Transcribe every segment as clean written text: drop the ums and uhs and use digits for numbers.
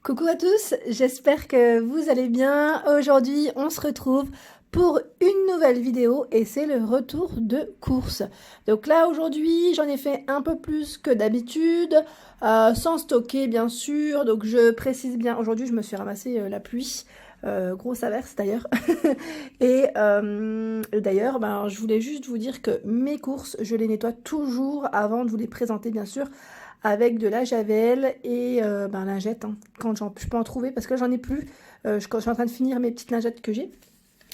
Coucou à tous, j'espère que vous allez bien. Aujourd'hui, on se retrouve pour une nouvelle vidéo et c'est le retour de course. Donc là, aujourd'hui, j'en ai fait un peu plus que d'habitude, sans stocker bien sûr. Donc je précise bien, aujourd'hui, je me suis ramassé la pluie. Grosse averse d'ailleurs. Et d'ailleurs, ben, je voulais juste vous dire que mes courses, je les nettoie toujours avant de vous les présenter bien sûr, avec de la javel et ben, lingette, hein, quand je peux en trouver, parce que j'en ai plus. Quand je suis en train de finir mes petites lingettes que j'ai.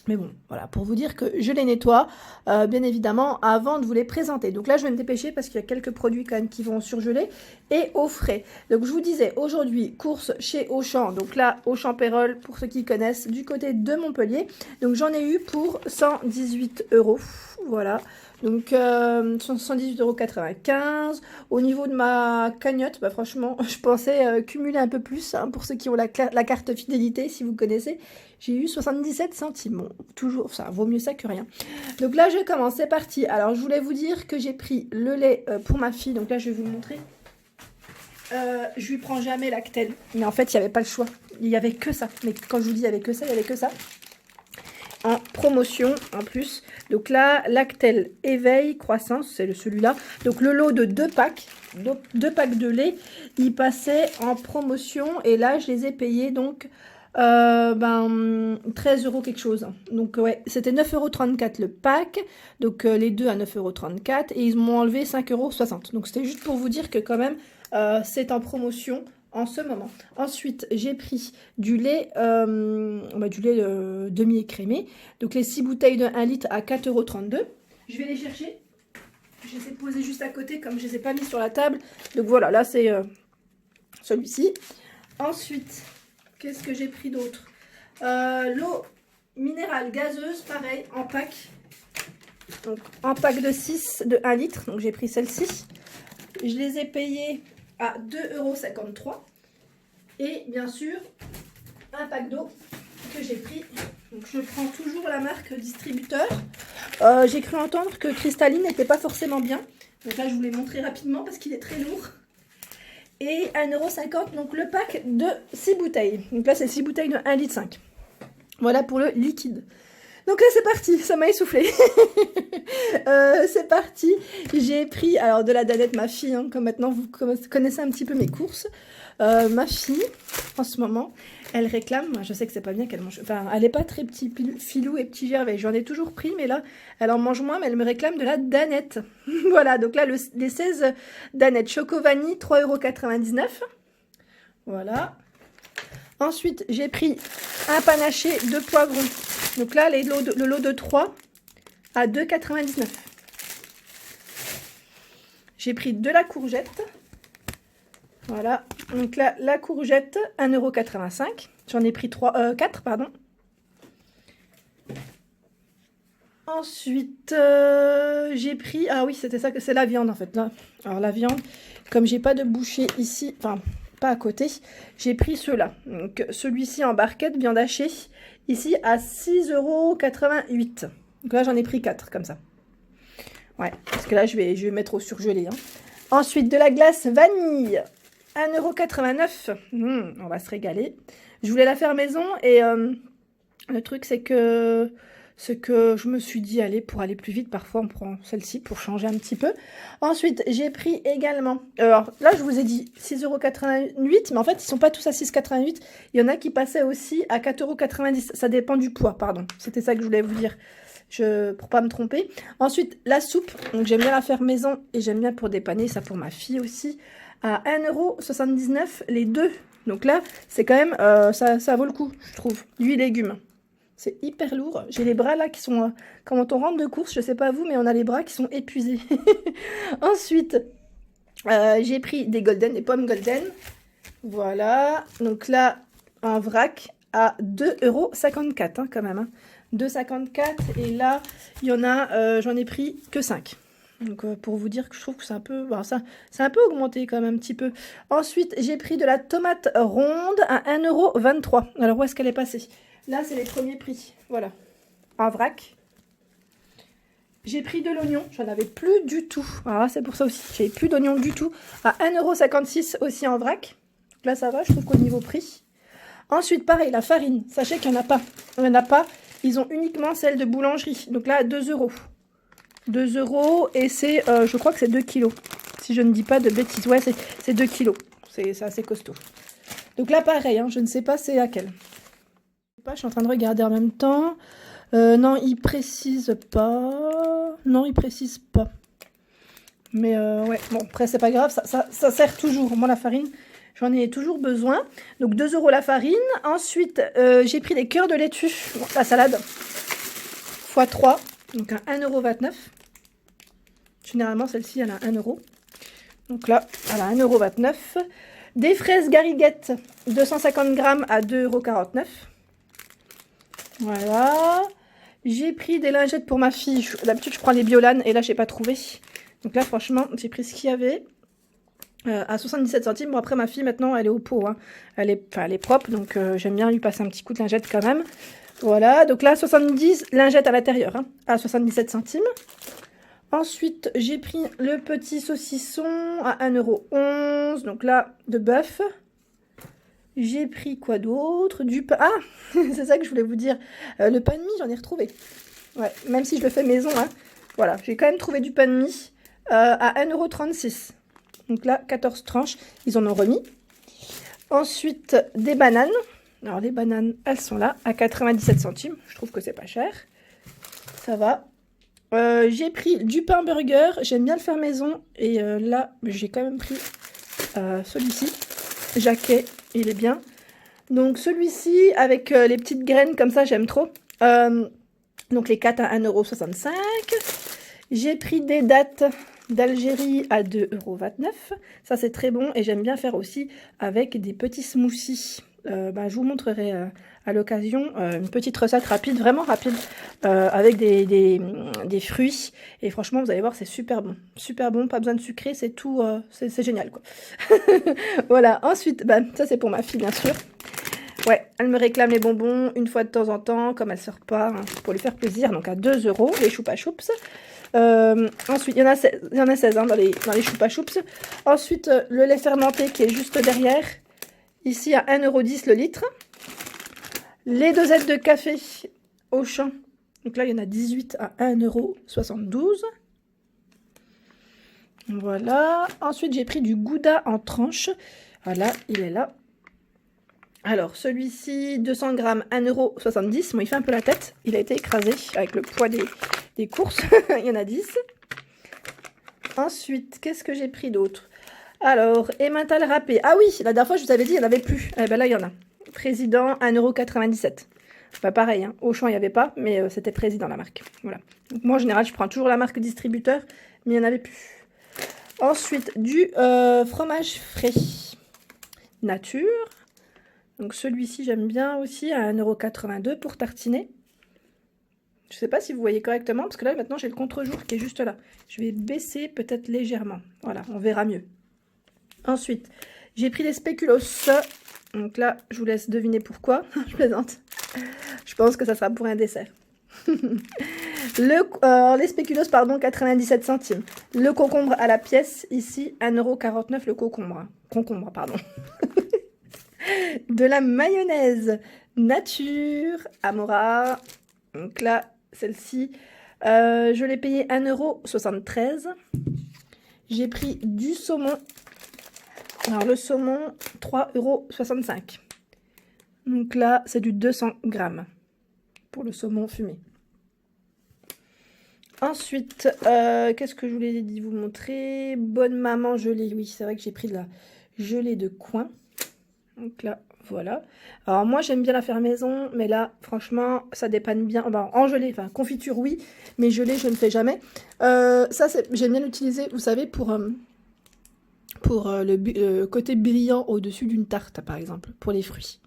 Mais bon, voilà, pour vous dire que je les nettoie, bien évidemment, avant de vous les présenter. Donc là, je vais me dépêcher parce qu'il y a quelques produits quand même qui vont surgeler et au frais. Donc je vous disais, aujourd'hui, course chez Auchan. Donc là, Auchan Pérol, pour ceux qui connaissent, du côté de Montpellier. Donc j'en ai eu pour 118 €. Voilà. Donc 118,95 €. Au niveau de ma cagnotte, bah, franchement, je pensais cumuler un peu plus, hein, pour ceux qui ont la carte fidélité, si vous connaissez. J'ai eu 77 centimes. Bon, toujours, ça vaut mieux ça que rien. Donc là, je commence, c'est parti. Alors, je voulais vous dire que j'ai pris le lait pour ma fille. Donc là, je vais vous le montrer. Je lui prends jamais Lactel. Mais en fait, il n'y avait pas le choix. Il n'y avait que ça. Mais quand je vous dis il n'y avait que ça, il n'y avait que ça. En promotion en plus. Donc là, Lactel éveil croissance, c'est celui-là. Donc le lot de 2 packs, 2 packs de lait, il passait en promotion et là je les ai payés donc 13 € quelque chose. Donc ouais, c'était 9,34 € le pack, donc les deux à 9,34 € et ils m'ont enlevé 5,60 €. Donc c'était juste pour vous dire que quand même c'est en promotion en ce moment. Ensuite, j'ai pris du lait demi-écrémé. Donc les 6 bouteilles de 1 litre à 4,32 €. Je vais les chercher. Je les ai posées juste à côté comme je ne les ai pas mis sur la table. Donc voilà, là c'est celui-ci. Ensuite, qu'est-ce que j'ai pris d'autre? L'eau minérale gazeuse, pareil, en pack. Donc en pack de 6 de 1 litre. Donc j'ai pris celle-ci. Je les ai payées à 2,53 €. Et bien sûr, un pack d'eau que j'ai pris. Donc je prends toujours la marque distributeur. J'ai cru entendre que Cristalline n'était pas forcément bien. Donc là, je vous l'ai montré rapidement parce qu'il est très lourd. Et 1,50 €, donc le pack de 6 bouteilles. Donc là, c'est 6 bouteilles de 1,5 litre. Voilà pour le liquide. Donc là, c'est parti, ça m'a essoufflé. C'est parti. J'ai pris, alors de la Danette, ma fille, hein, comme maintenant vous connaissez un petit peu mes courses. Ma fille, en ce moment, elle réclame, je sais que c'est pas bien qu'elle mange, enfin, elle est pas très petit filou et petit Gervais. J'en ai toujours pris, mais là, elle en mange moins, mais elle me réclame de la Danette. Voilà, donc là, les 16 Danettes Choco Vanille, 3,99 €. Voilà. Ensuite, j'ai pris un panaché de poivrons. Donc là, le lot de 3 à 2,99 €. J'ai pris de la courgette. Voilà. Donc là, la courgette, 1,85 €. J'en ai pris 4, pardon. Ensuite, j'ai pris... Ah oui, c'était ça, c'est la viande en fait. Là. Alors la viande, comme j'ai pas de boucher ici, enfin pas à côté, j'ai pris ceux-là. Donc celui-ci en barquette, viande hachée, ici à 6,88 €. Donc là, j'en ai pris 4 comme ça. Ouais, parce que là, je vais mettre au surgelé. Hein. Ensuite, de la glace vanille, 1,89 €. On va se régaler. Je voulais la faire maison et le truc, c'est que je me suis dit, allez, pour aller plus vite, parfois on prend celle-ci pour changer un petit peu. Ensuite, j'ai pris également, alors là, je vous ai dit 6,88 €, mais en fait, ils sont pas tous à 6,88 €. Il y en a qui passaient aussi à 4,90 €. Ça dépend du poids, pardon. C'était ça que je voulais vous dire. Pour pas me tromper. Ensuite, la soupe. Donc, j'aime bien la faire maison et j'aime bien pour dépanner. Ça pour ma fille aussi. À 1,79 € les deux. Donc là, c'est quand même... ça vaut le coup, je trouve. 8 légumes. C'est hyper lourd. J'ai les bras là qui sont... quand on rentre de course, je sais pas vous, mais on a les bras qui sont épuisés. Ensuite, j'ai pris des pommes golden. Voilà. Donc là, en vrac à 2,54 € hein, quand même. Hein. 2,54 € et là, il y en a, j'en ai pris que 5. Donc pour vous dire que je trouve que c'est un peu... Bon, c'est un peu augmenté quand même un petit peu. Ensuite, j'ai pris de la tomate ronde à 1,23 €. Alors où est-ce qu'elle est passée? Là, c'est les premiers prix. Voilà. En vrac. J'ai pris de l'oignon. J'en avais plus du tout. Alors c'est pour ça aussi. J'avais plus d'oignon du tout. À 1,56 € aussi en vrac. là, ça va, je trouve qu'au niveau prix. Ensuite, pareil, la farine. Sachez qu'il n'y en a pas. Il n'y en a pas. Ils ont uniquement celle de boulangerie. Donc là, 2 €. 2 € et c'est, je crois que c'est 2 kilos. Si je ne dis pas de bêtises. Ouais, c'est 2 kilos. C'est assez costaud. Donc là, pareil, hein, je ne sais pas c'est à quel. Je suis en train de regarder en même temps. Non, il précise pas. Non, il précise pas. Mais ouais, bon, après, c'est pas grave. Ça sert toujours. Moi, la farine, j'en ai toujours besoin. Donc 2 € la farine. Ensuite, j'ai pris des cœurs de laitue. Bon, la salade x 3. Donc à 1,29 €. Généralement, celle-ci, elle a 1 €. Donc là, elle a 1,29 €. Des fraises gariguettes, 250 grammes à 2,49 €. Voilà. J'ai pris des lingettes pour ma fille. D'habitude, je prends les Biolane et là, je n'ai pas trouvé. Donc là, franchement, j'ai pris ce qu'il y avait. À 77 centimes. Bon, après, ma fille, maintenant, elle est au pot. Hein. Elle est propre, donc j'aime bien lui passer un petit coup de lingette quand même. Voilà, donc là, 70 lingettes à l'intérieur, hein, à 77 centimes. Ensuite, j'ai pris le petit saucisson à 1,11 €. Donc là, de bœuf. J'ai pris quoi d'autre? Du pain. Ah, c'est ça que je voulais vous dire. Le pain de mie, j'en ai retrouvé. Ouais, même si je le fais maison. Hein. Voilà, j'ai quand même trouvé du pain de mie à 1,36 €. Donc là, 14 tranches. Ils en ont remis. Ensuite, des bananes. Alors, les bananes, elles sont là, à 97 centimes. Je trouve que c'est pas cher. Ça va. J'ai pris du pain burger. J'aime bien le faire maison. Et là, j'ai quand même pris celui-ci. Jaquet, il est bien. Donc, celui-ci, avec les petites graines comme ça, j'aime trop. Donc, les 4 à 1,65 €. J'ai pris des dattes d'Algérie à 2,29 €. Ça, c'est très bon. Et j'aime bien faire aussi avec des petits smoothies. Je vous montrerai à l'occasion une petite recette rapide, vraiment rapide, avec des fruits. Et franchement, vous allez voir, c'est super bon. Super bon, pas besoin de sucrer, c'est tout, c'est génial, quoi. Voilà, ensuite, ça c'est pour ma fille, bien sûr. Ouais, elle me réclame les bonbons une fois de temps en temps, comme elle sort pas, hein, pour lui faire plaisir. Donc à 2 €, les choupa choups. Ensuite, il y en a 16 hein, dans les choupa choups. Ensuite, le lait fermenté qui est juste derrière. Ici, à 1,10 € le litre. Les dosettes de café Auchan. Donc là, il y en a 18 à 1,72 €. Voilà. Ensuite, j'ai pris du gouda en tranches. Voilà, il est là. Alors, celui-ci, 200 grammes, 1,70 €. Bon, il fait un peu la tête. Il a été écrasé avec le poids des courses. Il y en a 10. Ensuite, qu'est-ce que j'ai pris d'autre? Alors, emmental râpé. Ah oui, la dernière fois, je vous avais dit, il n'y en avait plus. Eh bien là, il y en a. Président, 1,97 €. Pareil, hein. Auchan, il n'y avait pas, mais c'était Président, la marque. Voilà. Donc, moi, en général, je prends toujours la marque distributeur, mais il n'y en avait plus. Ensuite, du fromage frais nature. Donc, celui-ci, j'aime bien aussi, à 1,82 € pour tartiner. Je ne sais pas si vous voyez correctement, parce que là, maintenant, j'ai le contre-jour qui est juste là. Je vais baisser peut-être légèrement. Voilà, on verra mieux. Ensuite, j'ai pris des spéculoos. Donc là, je vous laisse deviner pourquoi. Je plaisante. Je pense que ça sera pour un dessert. Les spéculoos, pardon, 97 centimes. Le concombre à la pièce, ici, 1,49 € le concombre. Concombre, pardon. De la mayonnaise nature, Amora. Donc là, celle-ci, je l'ai payée 1,73 €. J'ai pris du saumon. Alors, le saumon, 3,65 €. Donc là, c'est du 200 grammes pour le saumon fumé. Ensuite, qu'est-ce que je voulais vous montrer? Bonne maman gelée. Oui, c'est vrai que j'ai pris de la gelée de coin. Donc là, voilà. Alors, moi, j'aime bien la faire maison, mais là, franchement, ça dépanne bien. En gelée, enfin, confiture, oui, mais gelée, je ne fais jamais. Ça, j'aime bien l'utiliser, vous savez, pour le côté brillant au-dessus d'une tarte, par exemple, pour les fruits.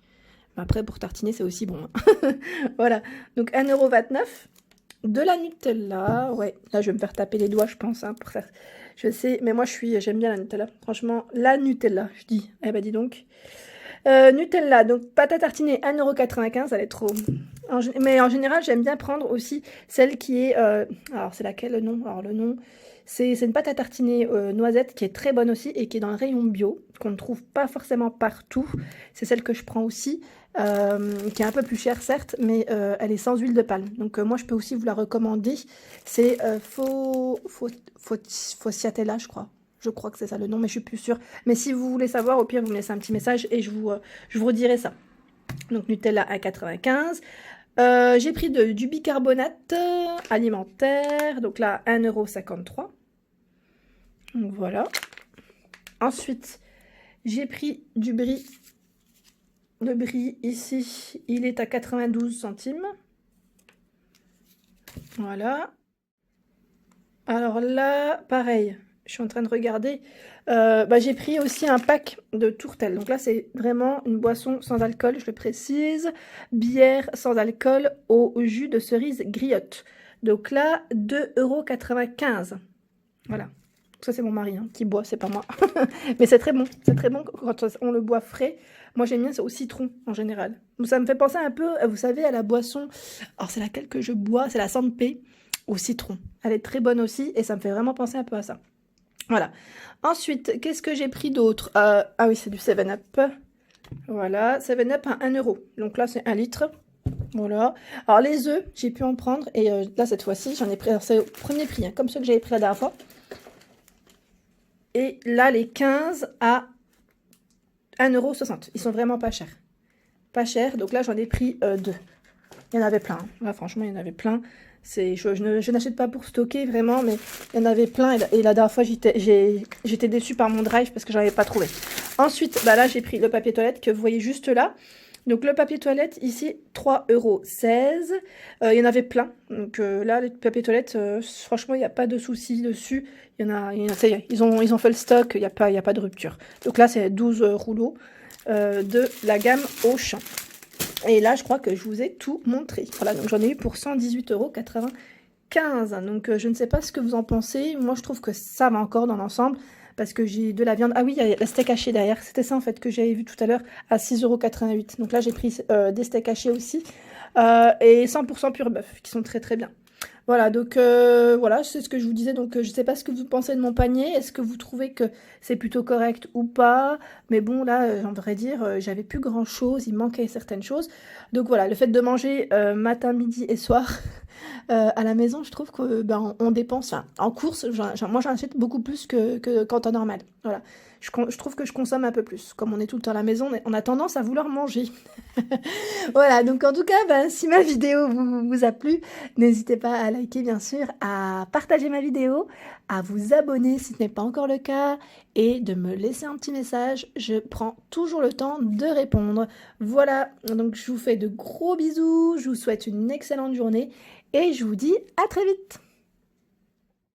Après, pour tartiner, c'est aussi bon. Hein. Voilà. Donc, 1,29 €. De la Nutella. Ouais, là, je vais me faire taper les doigts, je pense, hein, pour ça. Je sais, mais moi, j'aime bien la Nutella. Franchement, la Nutella, je dis. Eh ben, dis donc. Nutella, donc pâte à tartiner, 1,95 €, elle est trop. Mais en général, j'aime bien prendre aussi celle qui est. Alors, c'est laquelle le nom? Alors, le nom, C'est une pâte à tartiner noisette qui est très bonne aussi et qui est dans le rayon bio, qu'on ne trouve pas forcément partout. C'est celle que je prends aussi, qui est un peu plus chère certes, mais elle est sans huile de palme. Donc moi je peux aussi vous la recommander. C'est Fociatella, je crois. Je crois que c'est ça le nom, mais je suis plus sûre. Mais si vous voulez savoir, au pire, vous me laissez un petit message et je vous redirai ça. Donc Nutella à 95. J'ai pris du bicarbonate alimentaire. Donc là, 1,53 €. Donc voilà. Ensuite, j'ai pris du brie. Le brie, ici, il est à 92 centimes. Voilà. Alors là, pareil. Je suis en train de regarder. J'ai pris aussi un pack de tourtelles. Donc là, c'est vraiment une boisson sans alcool, je le précise. Bière sans alcool au jus de cerise griotte. Donc là, 2,95 €. Voilà. Ça, c'est mon mari qui boit, c'est pas moi. Mais c'est très bon. C'est très bon quand on le boit frais. Moi, j'aime bien, c'est au citron en général. Donc, ça me fait penser un peu, vous savez, à la boisson. Alors, c'est laquelle que je bois? C'est la Sanpé au citron. Elle est très bonne aussi et ça me fait vraiment penser un peu à ça. Voilà. Ensuite, qu'est-ce que j'ai pris d'autre? Ah oui, c'est du 7-Up. Voilà, 7-Up à 1 €. Donc là, c'est 1 litre. Voilà. Alors, les œufs, j'ai pu en prendre. Et là, cette fois-ci, j'en ai pris. C'est au premier prix, comme ceux que j'avais pris la dernière fois. Et là, les 15 à 1,60 €. Ils sont vraiment pas chers. Pas chers. Donc là, j'en ai pris 2. Il y en avait plein. Là, franchement, il y en avait plein. Je n'achète pas pour stocker vraiment, mais il y en avait plein. Et la dernière fois, j'étais déçue par mon drive parce que j'en avais pas trouvé. Ensuite, là, j'ai pris le papier toilette que vous voyez juste là. Donc, le papier toilette, ici, 3,16 €. Il y en avait plein. Donc là, le papier toilette, franchement, il n'y a pas de souci dessus. Ça y est, ils ont fait le stock, il n'y a pas de rupture. Donc là, c'est 12 rouleaux de la gamme Auchan. Et là, je crois que je vous ai tout montré. Voilà, donc j'en ai eu pour 118,95 €. Donc, je ne sais pas ce que vous en pensez. Moi, je trouve que ça va encore dans l'ensemble. Parce que j'ai de la viande. Ah oui, il y a la steak haché derrière. C'était ça, en fait, que j'avais vu tout à l'heure à 6,88 €. Donc là, j'ai pris des steaks hachés aussi. Et 100% pur bœuf, qui sont très, très bien. Voilà, donc voilà, c'est ce que je vous disais. Donc je ne sais pas ce que vous pensez de mon panier. Est-ce que vous trouvez que c'est plutôt correct ou pas? Mais bon, là, en vrai dire, j'avais plus grand-chose. Il manquait certaines choses. Donc voilà, le fait de manger matin, midi et soir à la maison, je trouve que on dépense. Enfin, en course, moi, j'en achète beaucoup plus que qu'en temps normal. Voilà. Je trouve que je consomme un peu plus. Comme on est tout le temps à la maison, on a tendance à vouloir manger. Voilà, donc en tout cas, si ma vidéo vous a plu, n'hésitez pas à liker bien sûr, à partager ma vidéo, à vous abonner si ce n'est pas encore le cas et de me laisser un petit message. Je prends toujours le temps de répondre. Voilà, donc je vous fais de gros bisous, je vous souhaite une excellente journée et je vous dis à très vite.